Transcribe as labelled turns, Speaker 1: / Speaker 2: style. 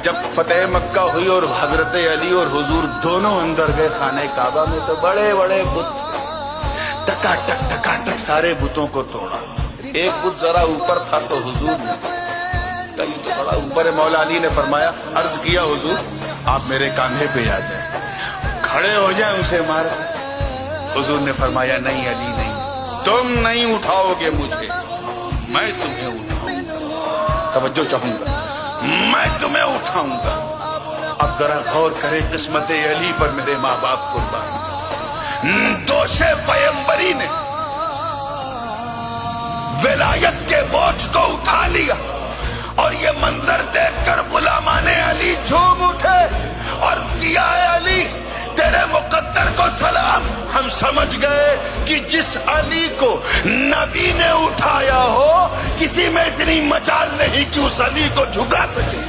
Speaker 1: جب فتح مکہ ہوئی اور حضرت علی اور حضور دونوں اندر گئے خانہ کعبہ میں تو بڑے بڑے بت ٹکا ٹک سارے بتوں کو توڑا. ایک بت ذرا اوپر تھا تو حضور نے تو بڑا اوپر ہے. مولا علی نے فرمایا, عرض کیا حضور آپ میرے کاندھے پہ آ جائیں, کھڑے ہو جائیں اسے مارا. حضور نے فرمایا نہیں علی نہیں, تم نہیں اٹھاؤ گے مجھے, میں تمہیں اٹھاؤں گا. توجہ چاہوں گا, میں تمہیں اٹھاؤں گا. اب ذرا غور کرے قسمت علی پر میرے ماں باپ قربان. دوش پیمبری نے ولایت کے بوجھ کو اٹھا لیا اور یہ منظر دیکھ کر غلامان علی جھوم اٹھے اور کیا ہے علی تیرے مقدر کو سلام. ہم سمجھ گئے کہ جس علی کو نبی نے اٹھایا ہو کسی میں اتنی مجال نہیں کہ اس علی کو جھکا سکے.